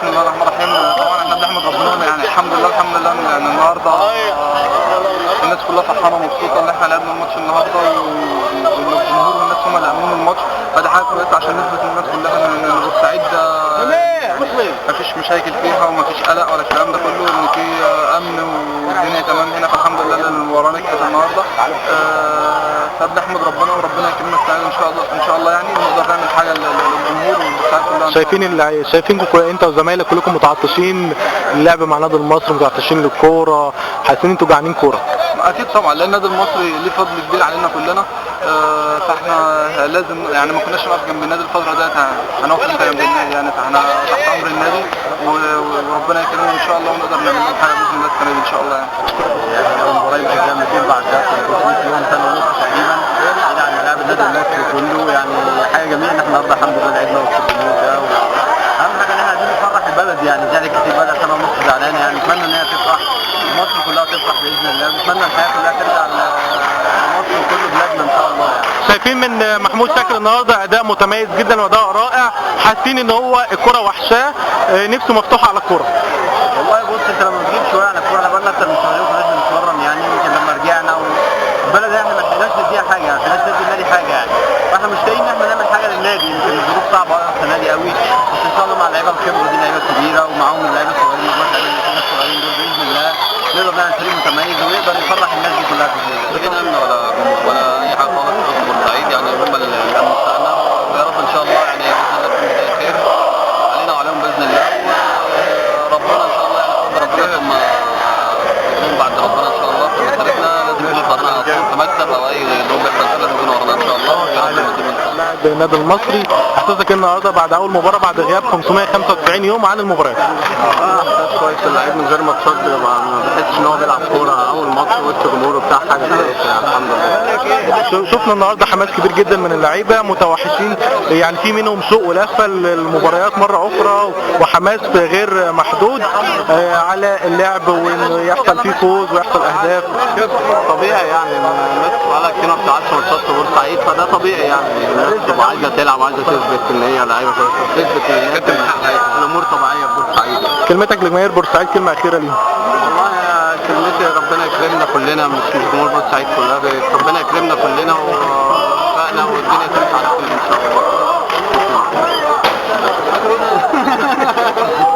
بسم الله الرحمن الرحيم. طبعا احنا بنحمد ربنا يعني الحمد لله ان النهارده الناس كلها فرحانه ومبسوطه ان احنا لعبنا الماتش النهارده، والجمهور والناس هم اللي عاملين الماتش، فدي حاجه كويسه عشان نثبت للناس كلها ان بورسعيد مفيش مشاكل فيها ومفيش قلق ولا الكلام ده كله، ان في امن والدنيا تمام هنا، فالحمد لله ان المباراه نجحت النهارده. فبنحمد ربنا وربنا يكرمنا السنه ان شاء الله يعني ونقدر نعمل حاجه للجمهور والبورسعيد كلها. شايفينكم انت وزمايلك كلكم متعطشين اللعب مع النادي المصري، متعطشين للكوره، حاسين انتوا جعانين كوره؟ اكيد طبعا، لان النادي المصري ليه فضل كبير علينا كلنا، فاحنا لازم يعني ما كناش نقف جنب النادي الفتره ديت، هنقف امتى جنب النادي يعني، فاحنا تحت امر النادي وربنا يكرمنا ان شاء الله ونقدر نعمل لهم حاجه باذن الله السنه دي ان شاء الله يعني المباراه يمكن زي ما تقول بعد 500 يوم سنه ونص تقريبا بعيد عن ملاعب النادي المصري كله، يعني حاجه جميله ان احنا النهارده الحمد لله لعبنا وسط الجمهور ده، اهم حاجه ان احنا عايزين نفرح البلد، يعني زعلت كتير بقى سنه ونص زعلانه، يعني نتمنى ان هي تفرح، مصر كلها تفرح باذن الله، ونتمنى الحياه كلها ترجع لمصر وكل بلادنا ان شاء الله. يعني شايفين من محمود شاكر النهارده اداء متميز جدا واداء رائع، حاسين ان هو الكره وحشاه، نفسه مفتوحه على الكره؟ والله بص، انت لما بتجيب شويه على الكوره، احنا بقالنا اكتر من شهرين ما كناش بنتمرن، يعني يمكن لما رجعنا والبلد احنا ما لحقناش نديها حاجه، ما لحقناش ندي النادي حاجه يعني، فاحنا مش لاقيين ان احنا نعمل حاجه للنادي، يمكن الظروف صعبه السنه دي قوي، بس ان شاء الله مع اللعيبه الخبره دي لعيبه كبيره ومعاهم اللعيبه الصغيرين، مجموعه اللعيبه الصغيرين دول باذن الله نقدر نعمل فريق متميز ونقدر نفرح الناس دي كلها باذن الله. لا امن ولا اي حاجه خالص في بورسعيد، يعني هم الامن بتاعنا، ويا رب ان شاء الله يعني باذن الله تكون بدايه خير علينا وعليهم باذن الله، وربنا ان شاء الله يعني ربنا ثم يكون بعد ربنا ان شاء الله في مسيرتنا، لازم يكون ورانا على طول في مكسب او اي ضرب يحصل لازم يكون ورانا ان شاء الله، ويا رب نتمنى ان شاء الله. لاعب النادي المصري، احساسك النهارده بعد اول مباراه بعد غياب 595 يوم عن المباريات؟ احساس كويس، اللعيب من غير ماتشات ما بحسش ان هو بيلعب كوره، اول ماتش وسط جمهوره بتاع حاجه كويسه الحمد لله. شفنا النهارده حماس كبير جدا من اللعيبه، متوحشين يعني، في منهم سوق ولفه للمباريات مره اخرى، وحماس غير محدود على اللعب، وانه يحصل فيه فوز ويحصل اهداف. طبيعي يعني، الناس بقالها كتير ما بتلعبش ماتشات في بورسعيد، فده طبيعي يعني، الناس بتبقى عايزه تلعب وعايزه تثبت ان هي لعيبه كويسه، تثبت ان الامور طبيعيه في بورسعيد. كلمتك لجماهير بورسعيد، كلمه اخيره ليهم؟ والله كلمتي ربنا يكرمنا كلنا، مش جمهور بورسعيد كلها، ربنا يكرمنا كلنا ووفقنا والدنيا تمشي على خير ان شاء الله.